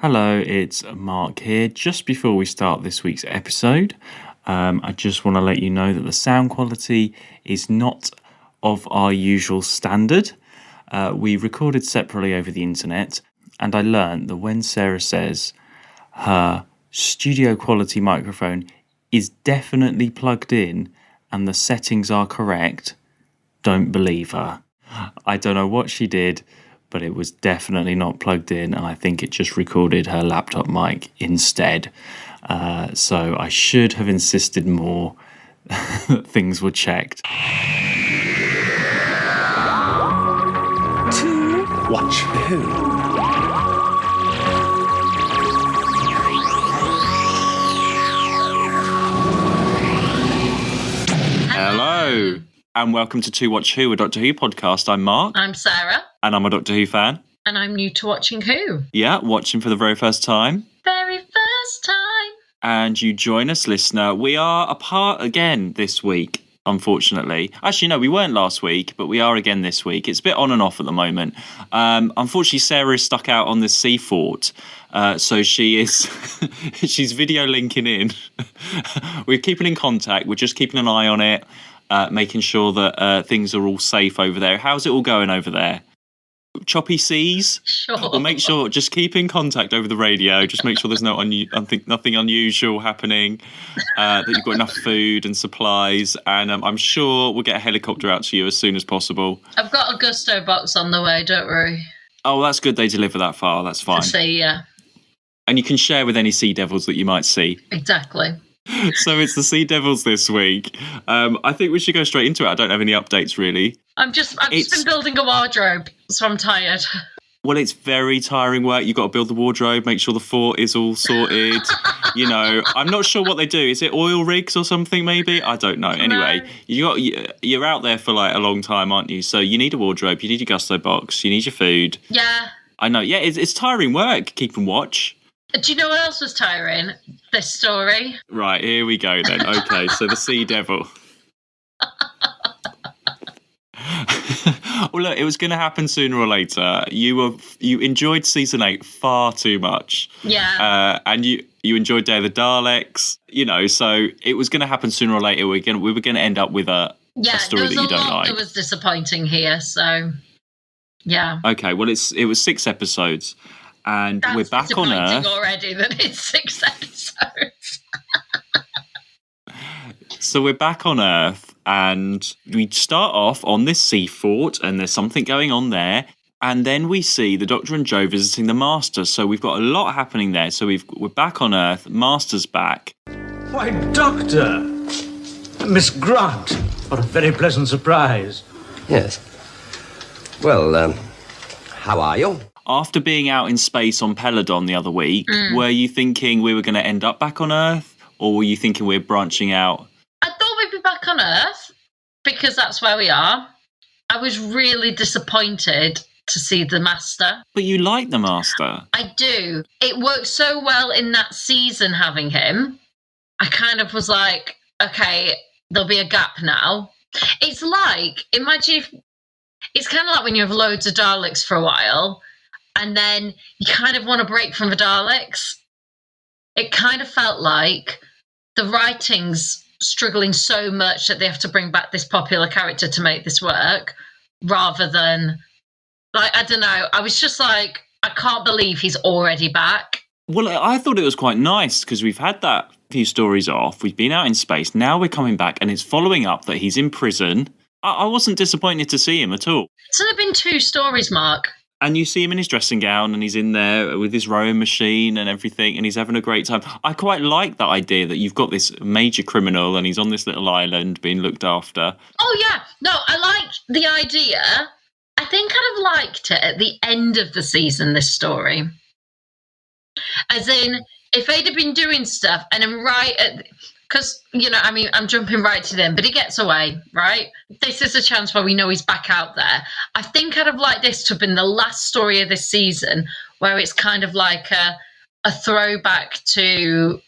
Hello, it's Mark here. Just before we start this week's episode, I just want to let you know that the sound quality is not of our usual standard. We recorded separately over the internet, and I learned that when Sarah says her studio quality microphone is definitely plugged in and the settings are correct, don't believe her. I don't know what she did, but it was definitely not plugged in, and I think it just recorded her laptop mic instead. So I should have insisted more that things were checked. To watch who? Hello, and welcome to Watch Who, a Doctor Who podcast. I'm Mark. I'm Sarah. And I'm a Doctor Who fan. And I'm new to watching Who. Yeah, watching for the very first time. Very first time. And you join us, listener. We are apart again this week, unfortunately. Actually, no, we weren't last week, but we are again this week. It's a bit on and off at the moment. Unfortunately, Sarah is stuck out on the sea fort. So she is, she's video linking in. We're keeping in contact. We're just keeping an eye on it, making sure that things are all safe over there. How's it all going over there? Choppy seas? Sure. We'll make sure, just keep in contact over the radio. Just make sure there's nothing unusual happening, that you've got enough food and supplies. And I'm sure we'll get a helicopter out to you as soon as possible. I've got a Gusto box on the way, don't worry. Oh, that's good. They deliver that far. That's fine. See, yeah. And you can share with any sea devils that you might see. Exactly. So it's the Sea Devils this week. I think we should go straight into it. I don't have any updates, really. I've just been building a wardrobe, so I'm tired. Well, it's very tiring work. You've got to build the wardrobe, make sure the fort is all sorted. I'm not sure what they do. Is it oil rigs or something, maybe? I don't know. Anyway, you're out there for like a long time, aren't you? So you need a wardrobe, you need your Gusto box, you need your food. Yeah. I know. Yeah, it's tiring work, keeping watch. Do you know what else was tiring? This story. Right, here we go then. Okay, so the Sea Devil. Well, look, it was going to happen sooner or later. You enjoyed season 8 far too much. Yeah. And you enjoyed Day of the Daleks. So it was going to happen sooner or later. We were going to end up with a story that you don't like. It was disappointing here, so yeah. Okay, well, it was 6 episodes. And we're back on Earth. Already that it's 6 episodes. So we're back on Earth, and we start off on this sea fort, and there's something going on there. And then we see the Doctor and Jo visiting the Master. So we've got a lot happening there. So we're back on Earth. Master's back. Why, Doctor! Miss Grant! What a very pleasant surprise. Yes. Well, how are you? After being out in space on Peladon the other week, were you thinking we were going to end up back on Earth? Or were you thinking we're branching out? I thought we'd be back on Earth because that's where we are. I was really disappointed to see the Master. But you like the Master. I do. It worked so well in that season having him. I kind of was like, okay, there'll be a gap now. It's like, it's kind of like when you have loads of Daleks for a while and then you kind of want to break from the Daleks. It kind of felt like the writing's struggling so much that they have to bring back this popular character to make this work, rather than, like, I don't know. I was just like, I can't believe he's already back. Well, I thought it was quite nice because we've had that few stories off. We've been out in space. Now we're coming back and it's following up that he's in prison. I wasn't disappointed to see him at all. So there have been 2 stories, Mark. And you see him in his dressing gown and he's in there with his rowing machine and everything and he's having a great time. I quite like that idea that you've got this major criminal and he's on this little island being looked after. Oh, yeah. No, I like the idea. I think I'd have liked it at the end of the season, this story. As in, if they'd have been doing stuff and then right at... Because, I'm jumping right to them, but he gets away, right? This is a chance where we know he's back out there. I think I'd have liked this to have been the last story of this season, where it's kind of like a throwback to,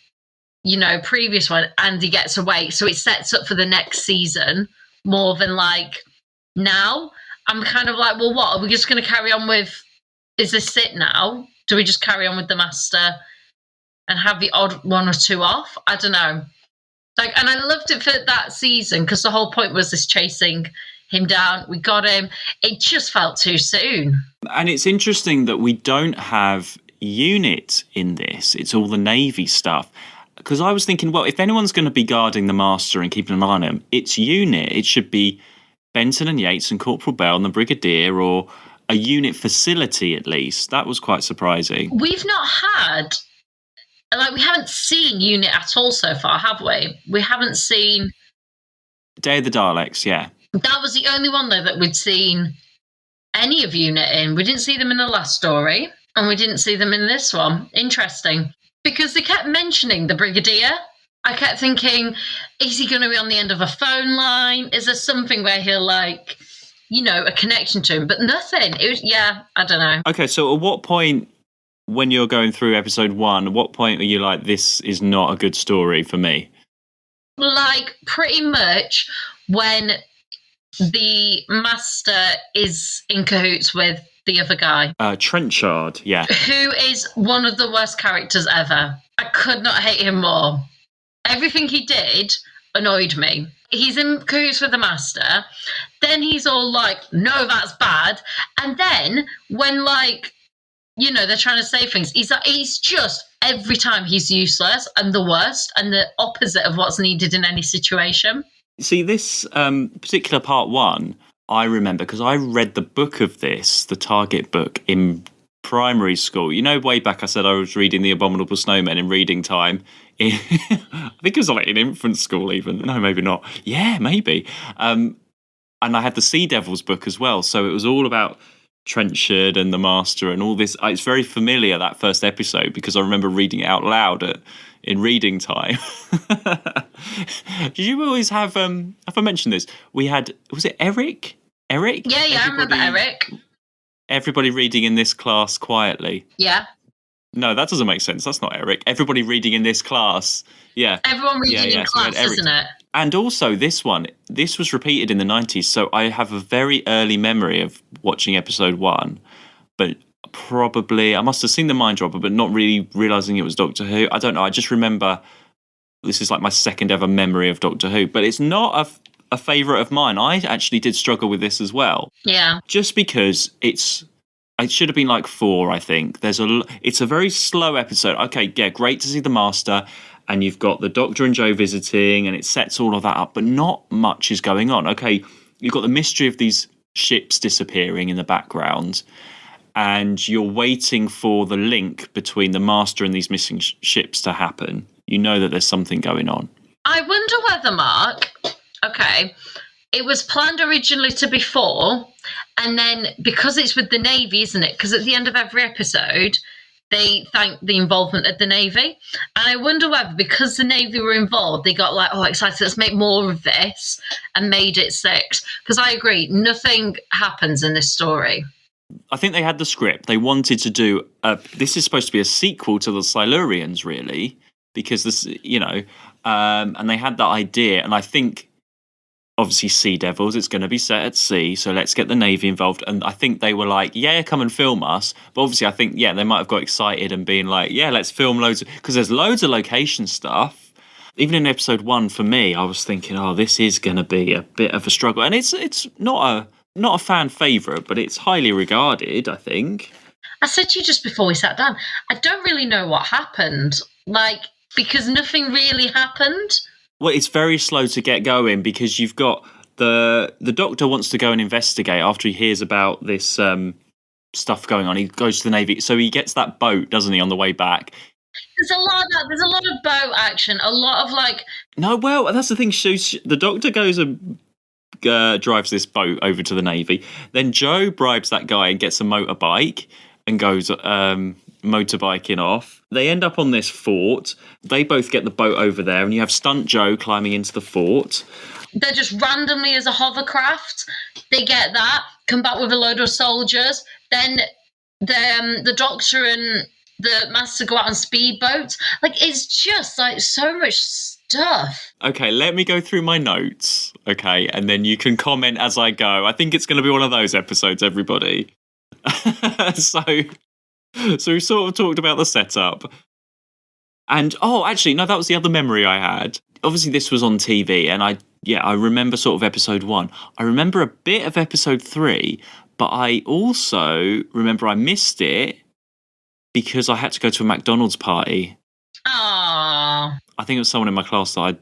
previous one, and he gets away. So it sets up for the next season more than like now. I'm kind of like, well, what? Are we just going to carry on with is this it now? Do we just carry on with the Master and have the odd one or two off? I don't know. Like, and I loved it for that season because the whole point was this chasing him down. We got him. It just felt too soon. And it's interesting that we don't have Unit in this. It's all the Navy stuff. Because I was thinking, well, if anyone's going to be guarding the Master and keeping an eye on him, it's Unit. It should be Benton and Yates and Corporal Bell and the Brigadier, or a Unit facility at least. That was quite surprising. We've not had, like, we haven't seen Unit at all so far, have we? We haven't seen... Day of the Daleks, yeah. That was the only one, though, that we'd seen any of Unit in. We didn't see them in the last story, and we didn't see them in this one. Interesting. Because they kept mentioning the Brigadier. I kept thinking, is he going to be on the end of a phone line? Is there something where he'll, like, you know, a connection to him? But nothing. It was, yeah, I don't know. Okay, so at what point, when you're going through episode 1, at what point are you like, this is not a good story for me? Like, pretty much when the Master is in cahoots with the other guy. Trenchard, yeah. Who is one of the worst characters ever. I could not hate him more. Everything he did annoyed me. He's in cahoots with the Master. Then he's all like, no, that's bad. And then when, like, you know, they're trying to say things, he's like, he's just, every time he's useless and the worst and the opposite of what's needed in any situation. See, this particular part 1, I remember because I read the book of this, the Target book, in primary school. You know, way back I said I was reading The Abominable Snowmen in reading time. I think it was like in infant school even. No, maybe not. Yeah, maybe. And I had the Sea Devils book as well. So it was all about Trenchard and the Master and all this. It's very familiar, that first episode, because I remember reading it out loud in reading time. Did you always have, if I mentioned this, we had, was it Eric? Eric? Yeah, I remember Eric. Everybody reading in this class quietly. Yeah. No, that doesn't make sense. That's not Eric. Everybody reading in this class. Yeah. Everyone reading in class, isn't it? And also this one, this was repeated in the 90s. So I have a very early memory of watching episode 1, but probably, I must have seen the Mind Dropper, but not really realising it was Doctor Who. I don't know. I just remember this is like my second ever memory of Doctor Who, but it's not a favourite of mine. I actually did struggle with this as well. Yeah. Just because it should have been like 4, I think. It's a very slow episode. Okay, yeah, great to see the Master, and you've got the Doctor and Joe visiting, and it sets all of that up, but not much is going on. Okay, you've got the mystery of these ships disappearing in the background, and you're waiting for the link between the Master and these missing ships to happen. You know that there's something going on. I wonder whether, Mark, okay, it was planned originally to be 4, and then because it's with the Navy, isn't it? Because at the end of every episode, they thank the involvement of the Navy. And I wonder whether, because the Navy were involved, they got like, oh, excited, let's make more of this, and made it 6. Because I agree, nothing happens in this story. I think they had the script. They wanted to do, this is supposed to be a sequel to the Silurians, really, because this, you know, and they had that idea. And I think, obviously, Sea Devils, it's going to be set at sea, so let's get the Navy involved. And I think they were like, yeah, come and film us. But obviously, I think, yeah, they might have got excited and been like, yeah, let's film loads, because there's loads of location stuff. Even in episode 1, for me, I was thinking, oh, this is going to be a bit of a struggle. And it's not a fan favourite, but it's highly regarded, I think. I said to you just before we sat down, I don't really know what happened. Like, because nothing really happened. Well, it's very slow to get going because you've got the Doctor wants to go and investigate after he hears about this stuff going on. He goes to the Navy. So he gets that boat, doesn't he, on the way back? There's a lot of that. There's a lot of boat action. A lot of like... No, well, that's the thing. The Doctor goes and drives this boat over to the Navy. Then Joe bribes that guy and gets a motorbike and goes motorbiking off. They end up on this fort. They both get the boat over there, and you have Stunt Joe climbing into the fort. They're just randomly as a hovercraft. They get that, come back with a load of soldiers. Then the Doctor and the Master go out on speedboats. Like, it's just like so much stuff. Okay, let me go through my notes, okay, and then you can comment as I go. I think it's going to be one of those episodes, everybody. So we sort of talked about the setup. And, actually, no, that was the other memory I had. Obviously, this was on TV, and I remember sort of episode 1. I remember a bit of episode 3, but I also remember I missed it because I had to go to a McDonald's party. Aww. I think it was someone in my class that I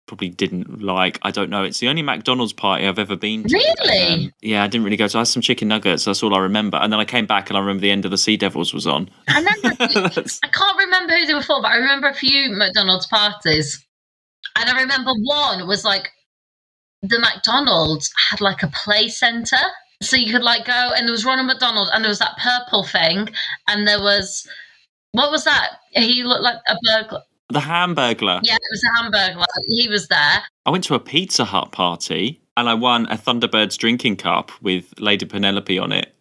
probably didn't like. I don't know. It's the only McDonald's party I've ever been to. Really? Yeah, I didn't really go to. I had some chicken nuggets. That's all I remember. And then I came back and I remember the end of the Sea Devils was on. I can't remember who they were for, but I remember a few McDonald's parties. And I remember one was like the McDonald's had like a play centre. So you could like go, and there was Ronald McDonald, and there was that purple thing, and there was, what was that? He looked like a burglar. The Hamburglar. Yeah, it was a Hamburglar. He was there. I went to a Pizza Hut party and I won a Thunderbirds drinking cup with Lady Penelope on it.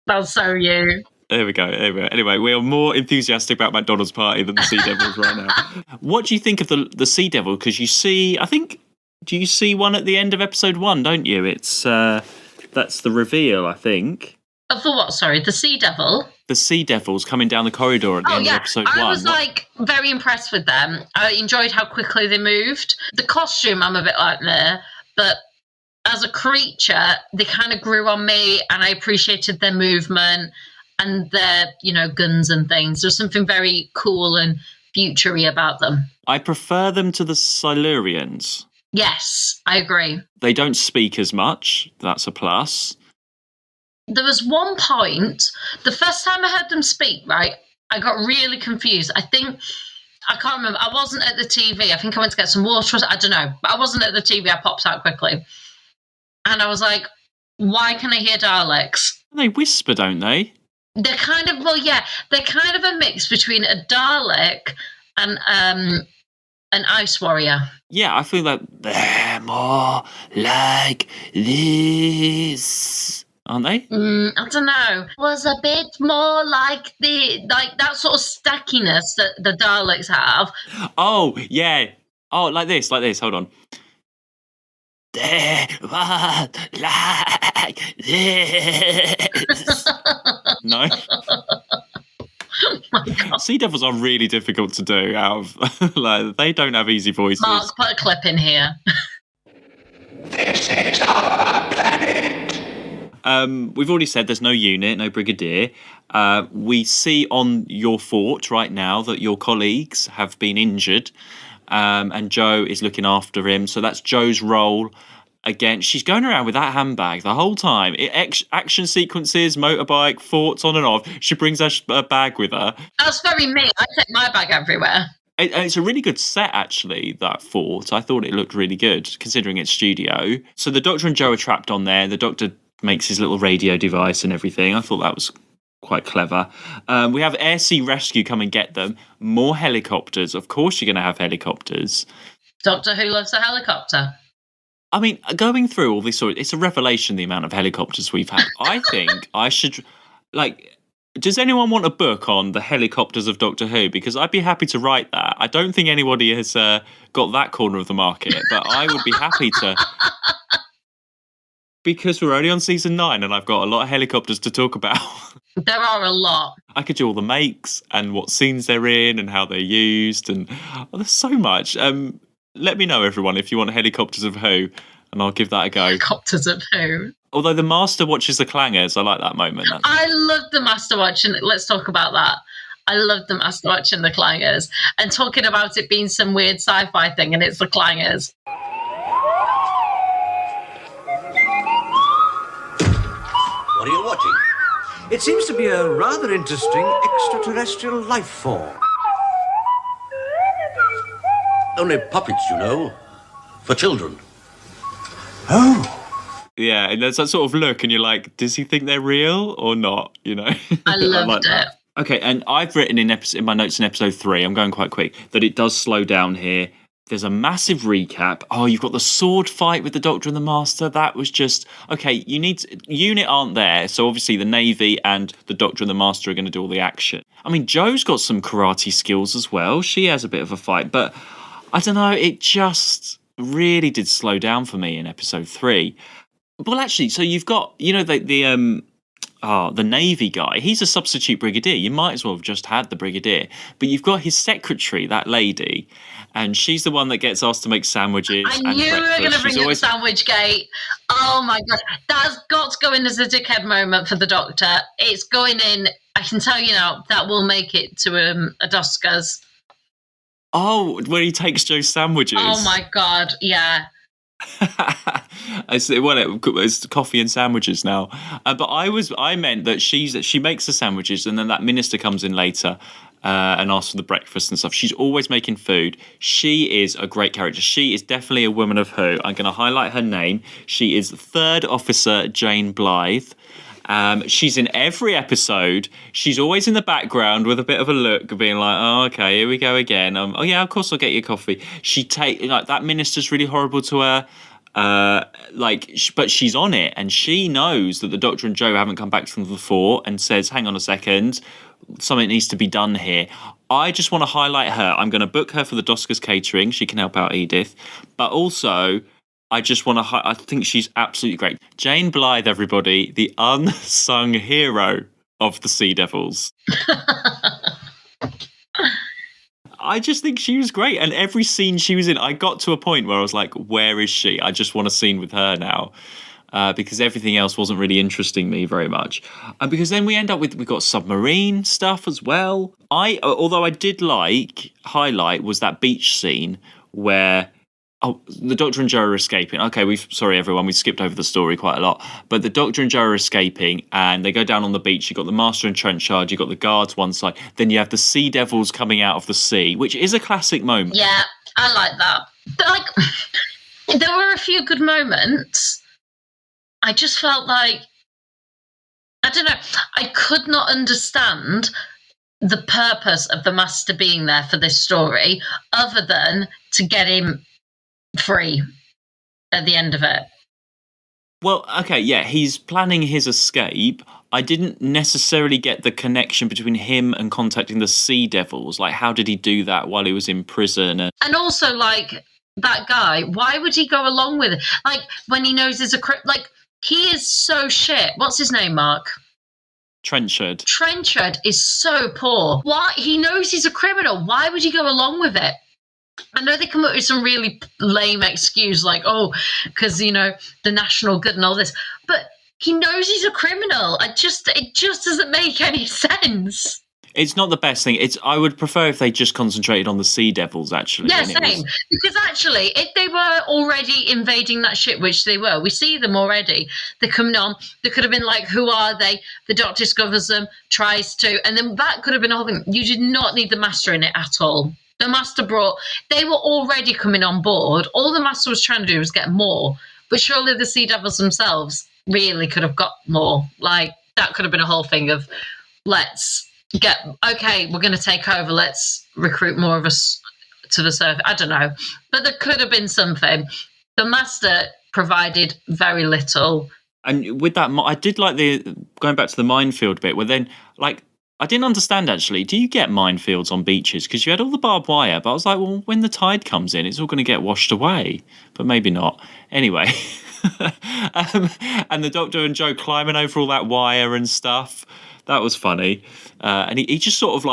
That's so you. There we go. Anyway, we are more enthusiastic about McDonald's party than the Sea Devils right now. What do you think of the Sea Devil? Because you see, do you see one at the end of episode 1, don't you? It's that's the reveal, I think. For what? Sorry, the Sea Devil? The Sea Devils coming down the corridor at the end of episode 1. I was very impressed with them. I enjoyed how quickly they moved. The costume, I'm a bit like there, but as a creature, they kind of grew on me, and I appreciated their movement and their, guns and things. There's something very cool and future-y about them. I prefer them to the Silurians. Yes, I agree. They don't speak as much. That's a plus. There was one point, the first time I heard them speak, right, I got really confused. I can't remember. I wasn't at the TV. I think I went to get some water. I don't know. But I wasn't at the TV. I popped out quickly. And I was like, why can I hear Daleks? They whisper, don't they? They're kind of, they're kind of a mix between a Dalek and an Ice Warrior. Yeah, I feel like they're more like this. Aren't they? I don't know. Was a bit more like that sort of stackiness that the Daleks have. Oh, yeah. Oh, like this. Hold on. They were like this. No? Oh, Sea Devils are really difficult to do out of, they don't have easy voices. Mark, put a clip in here. This is our planet. We've already said there's no unit, no brigadier. We see on your fort right now that your colleagues have been injured, and Joe is looking after him. So that's Joe's role. Again, she's going around with that handbag the whole time. Action sequences, motorbike, forts on and off. She brings her bag with her. That's very me. I take my bag everywhere. It's a really good set, actually, that fort. I thought it looked really good, considering it's studio. So the Doctor and Joe are trapped on there. The Doctor makes his little radio device and everything. I thought that was quite clever. We have Air Sea Rescue come and get them. More helicopters. Of course you're going to have helicopters. Doctor Who loves a helicopter. I mean, going through all this sort of, it's a revelation the amount of helicopters we've had. I think I should, does anyone want a book on the helicopters of Doctor Who? Because I'd be happy to write that. I don't think anybody has got that corner of the market, but I would be happy to. Because we're only on season 9 and I've got a lot of helicopters to talk about. There are a lot. I could do all the makes and what scenes they're in and how they're used, and there's so much. Let me know, everyone, if you want helicopters of Who, and I'll give that a go. Helicopters of Who. Although the Master watches the clangers, I like that moment. I love the Master watching. Let's talk about that. I love the Master watching the clangers and talking about it being some weird sci-fi thing, and it's the clangers. What are you watching? It seems to be a rather interesting extraterrestrial life form. Only puppets, you know. For children. Oh. Yeah, and there's that sort of look, and you're like, does he think they're real or not? I loved like it. That. Okay, and I've written in my notes in episode 3, I'm going quite quick, that it does slow down here. There's a massive recap. Oh, you've got the sword fight with the Doctor and the Master. That was just... Okay, unit aren't there, so obviously the Navy and the Doctor and the Master are going to do all the action. I mean, Joe's got some karate skills as well. She has a bit of a fight, but I don't know, it just really did slow down for me in episode 3. Well, actually, so you've got, the Navy guy. He's a substitute brigadier. You might as well have just had the brigadier. But you've got his secretary, that lady, and she's the one that gets asked to make sandwiches. I and knew we were breakfast. going to bring She's always... up Sandwich Gate. Oh my god, that's got to go in as a dickhead moment for the Doctor. It's going in. I can tell you now that will make it to a Oscars. Oh, where he takes Joe's sandwiches. Oh my god, yeah. It's coffee and sandwiches now. But I meant that she makes the sandwiches, and then that minister comes in later and asks for the breakfast and stuff. She's always making food. She is a great character. She is definitely a woman of who. I'm going to highlight her name. She is Third Officer Jane Blythe. She's in every episode. She's always in the background with a bit of a look, being like, "Oh, okay, here we go again. Oh yeah, of course I'll get you coffee." That minister's really horrible to her. But she's on it, and she knows that the Doctor and Joe haven't come back from the fort, and says, "Hang on a second, something needs to be done here." I just want to highlight her. I'm going to book her for the Doskers catering. She can help out Edith, but also I just want to. I think she's absolutely great. Jane Blythe, everybody, the unsung hero of the Sea Devils. I just think she was great, and every scene she was in, I got to a point where I was like, "Where is she? I just want a scene with her now," because everything else wasn't really interesting me very much. And because then we've got submarine stuff as well. Although I did highlight was that beach scene where. Oh, the Doctor and Joe are escaping. Okay, sorry everyone, we skipped over the story quite a lot. But the Doctor and Joe are escaping, and they go down on the beach. You've got the Master and Trenchard, you've got the guards one side. Then you have the Sea Devils coming out of the sea, which is a classic moment. Yeah, I like that. But there were a few good moments. I just felt like, I don't know, I could not understand the purpose of the Master being there for this story, other than to get him free at the end of it. Well, okay, yeah, he's planning his escape. I didn't necessarily get the connection between him and contacting the Sea Devils. Like, how did he do that while he was in prison? And also, like, that guy, why would he go along with it? Like, when he knows there's he is so shit. What's his name, Mark? Trenchard. Trenchard is so poor. Why? He knows he's a criminal. Why would he go along with it? I know they come up with some really lame excuse like, oh, because, the national good and all this. But he knows he's a criminal. It just doesn't make any sense. It's not the best thing. I would prefer if they just concentrated on the Sea Devils, actually. Yeah, same. Because actually, if they were already invading that ship, which they were, we see them already. They're coming on. They could have been like, who are they? The Doctor discovers them, tries to. And then that could have been the whole thing. You did not need the Master in it at all. The Master they were already coming on board. All the Master was trying to do was get more. But surely the Sea Devils themselves really could have got more. Like, that could have been a whole thing of, we're going to take over. Let's recruit more of us to the surface. I don't know. But there could have been something. The Master provided very little. And with that, I did like going back to the minefield bit, where then, like, I didn't understand, actually. Do you get minefields on beaches? Because you had all the barbed wire, but I was like, well, when the tide comes in, it's all going to get washed away. But maybe not. Anyway. And the Doctor and Joe climbing over all that wire and stuff. That was funny. And he just sort of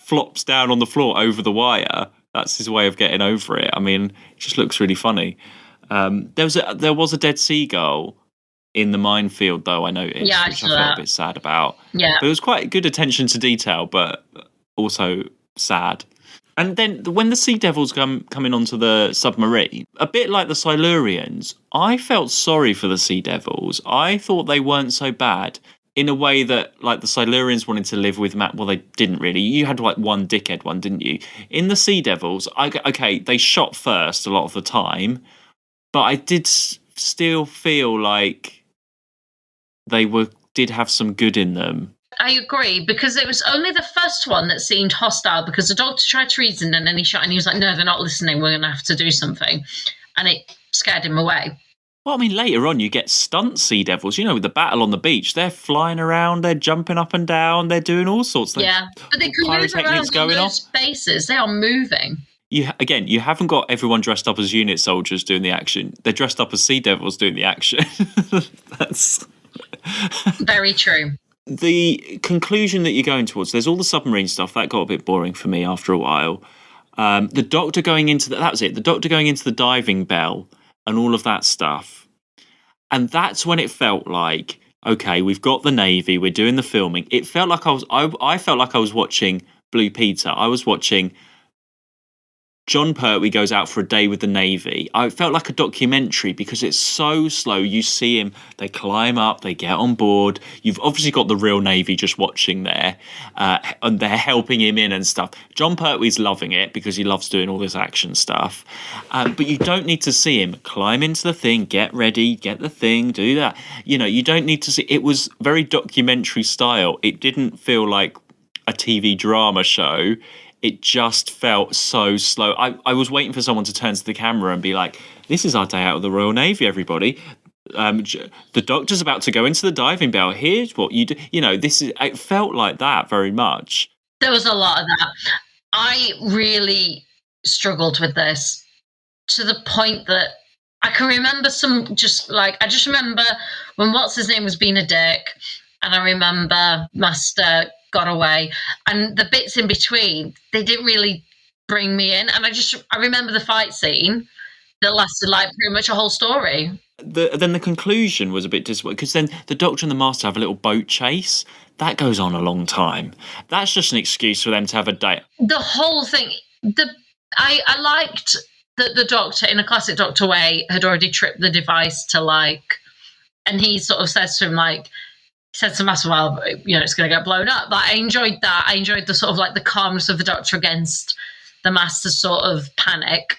flops down on the floor over the wire. That's his way of getting over it. I mean, it just looks really funny. There was a dead seagull in the minefield, though, I noticed, which I felt a bit sad about. Yeah. But it was quite good attention to detail, but also sad. And then when the Sea Devils coming onto the submarine, a bit like the Silurians, I felt sorry for the Sea Devils. I thought they weren't so bad in a way that, like, the Silurians wanted to live with Matt. Well, they didn't really. You had, like, one dickhead one, didn't you? In the Sea Devils, they shot first a lot of the time, but I did still feel like they did have some good in them. I agree, because it was only the first one that seemed hostile, because the Doctor tried to reason and then he shot and he was like, no, they're not listening, we're going to have to do something. And it scared him away. Well, I mean, later on you get stunt Sea Devils, with the battle on the beach. They're flying around, they're jumping up and down, they're doing all sorts of yeah, but they can move around on those bases. They are moving. you haven't got everyone dressed up as unit soldiers doing the action. They're dressed up as sea devils doing the action. That's Very true. the conclusion that you're going towards. There's all the submarine stuff that got a bit boring for me after a while. The Doctor going into that was it. The Doctor going into the diving bell and all of that stuff. And that's when it felt like, okay, we've got the Navy, we're doing the filming. It felt like I felt like I was watching Blue Peter. I was watching John Pertwee goes out for a day with the Navy. I felt like a documentary because it's so slow. You see him, they climb up, they get on board. You've obviously got the real Navy just watching there, and they're helping him in and stuff. John Pertwee's loving it because he loves doing all this action stuff. But you don't need to see him climb into the thing, get ready, get the thing, do that. You don't need to see. It was very documentary style. It didn't feel like a TV drama show. It just felt so slow. I was waiting for someone to turn to the camera and be like, this is our day out of the Royal Navy, everybody. The Doctor's about to go into the diving bell. Here's what you do. It felt like that very much. There was a lot of that. I really struggled with this to the point that I can remember I just remember when what's his name was being a dick, and I remember Master got away, and the bits in between, they didn't really bring me in. And I remember the fight scene that lasted like pretty much a whole story. Then the conclusion was a bit disappointing because then the Doctor and the Master have a little boat chase. That goes on a long time. That's just an excuse for them to have a date. The whole thing, I liked that the Doctor, in a classic Doctor way, had already tripped the device to and he sort of says to him said to Master, well, it's going to get blown up. But I enjoyed that. I enjoyed the sort of the calmness of the Doctor against the Master's sort of panic.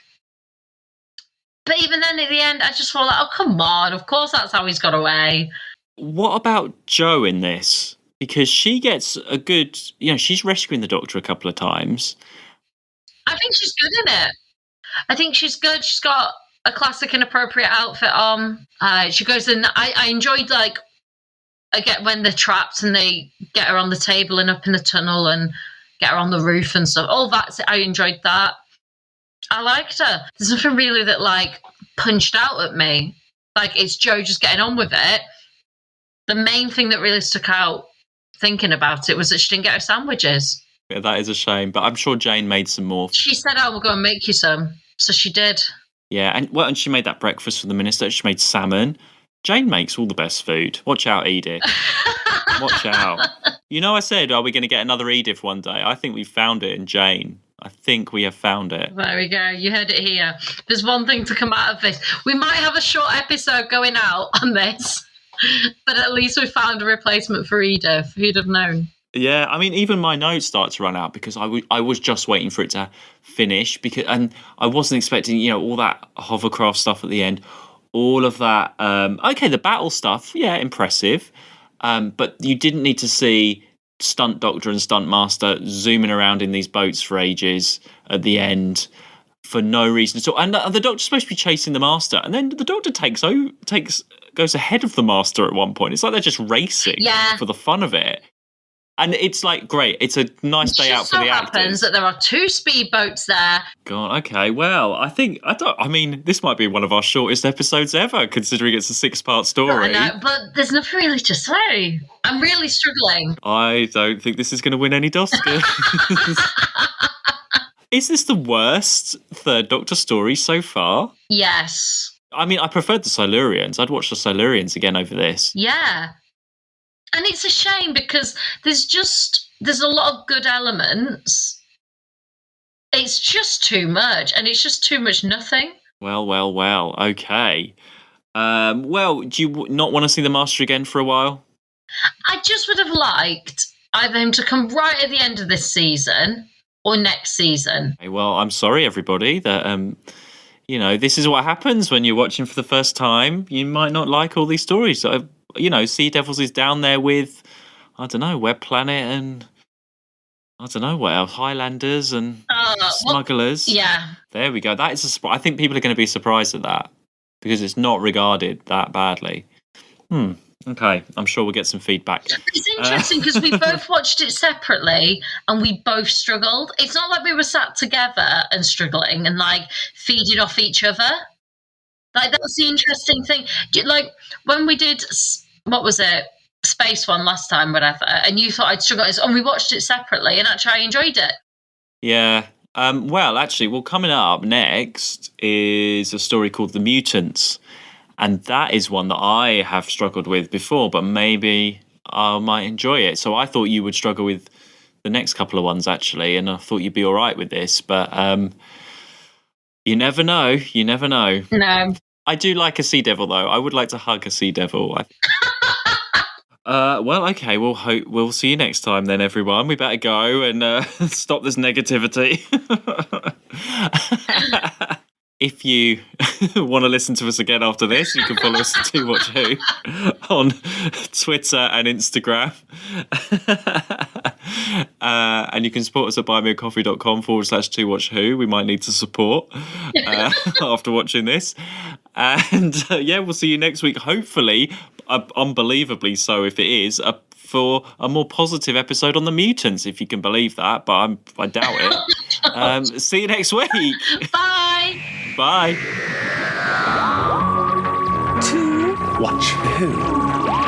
But even then, at the end, I just thought, oh, come on. Of course, that's how he's got away. What about Jo in this? Because she gets a good, she's rescuing the Doctor a couple of times. I think she's good in it. I think she's good. She's got a classic inappropriate outfit on. She goes in. I enjoyed again when they're trapped and they get her on the table and up in the tunnel and get her on the roof and stuff. All that, I enjoyed that. I liked her. There's nothing really that punched out at me. It's Jo just getting on with it. The main thing that really stuck out thinking about it was that she didn't get her sandwiches. Yeah, that is a shame, but I'm sure Jane made some more. She said, oh, we'll go and make you some. So she did. Yeah, and she made that breakfast for the Minister. She made salmon. Jane makes all the best food. Watch out, Edith. Watch out. I said, are we going to get another Edith one day? I think we found it in Jane. I think we have found it. There we go. You heard it here. There's one thing to come out of this. We might have a short episode going out on this, but at least we found a replacement for Edith. Who'd have known? Yeah, I mean, even my notes start to run out because I was just waiting for it to finish and I wasn't expecting, all that hovercraft stuff at the end. All of that, okay, the battle stuff, yeah, impressive. But you didn't need to see Stunt Doctor and Stunt Master zooming around in these boats for ages at the end for no reason at all. And the Doctor's supposed to be chasing the Master, and then the Doctor goes ahead of the Master at one point. It's like they're just racing for the fun of it. And it's great. It's a nice day out for the actors. It so happens that there are 2 speedboats there. God, okay. Well, this might be one of our shortest episodes ever, considering it's a 6-part story. I know, but there's nothing really to say. I'm really struggling. I don't think this is going to win any Oscars. Is this the worst Third Doctor story so far? Yes. I mean, I preferred the Silurians. I'd watch the Silurians again over this. Yeah. And it's a shame because there's a lot of good elements. It's just too much, and it's just too much nothing. Well, okay. Do you not want to see the Master again for a while? I just would have liked either him to come right at the end of this season or next season. Okay, well, I'm sorry, everybody, that this is what happens when you're watching for the first time. You might not like all these stories. Sea Devils is down there with, I don't know, Web Planet and I don't know what else, Highlanders and Smugglers. Yeah. There we go. That is a surprise. I think people are going to be surprised at that because it's not regarded that badly. Okay, I'm sure we'll get some feedback. It's interesting because we both watched it separately and we both struggled. It's not like we were sat together and struggling and like feeding off each other. Like that's the interesting thing. Like when we did, what was it, Space One last time, whatever, and you thought I'd struggled, and we watched it separately, and actually I enjoyed it. Yeah. Well, coming up next is a story called The Mutants. And that is one that I have struggled with before, but maybe I might enjoy it. So I thought you would struggle with the next couple of ones, actually, and I thought you'd be all right with this. But you never know. You never know. No. I do like a sea devil, though. I would like to hug a sea devil. Well, okay. We'll see you next time then, everyone. We better go and stop this negativity. If you want to listen to us again after this, you can follow us at Two Watch Who on Twitter and Instagram. And you can support us at buymeacoffee.com/Two Watch Who. We might need to support after watching this. And we'll see you next week. Hopefully, unbelievably so if it is, for a more positive episode on the mutants, if you can believe that, but I doubt it. See you next week. Bye. Bye. To watch who?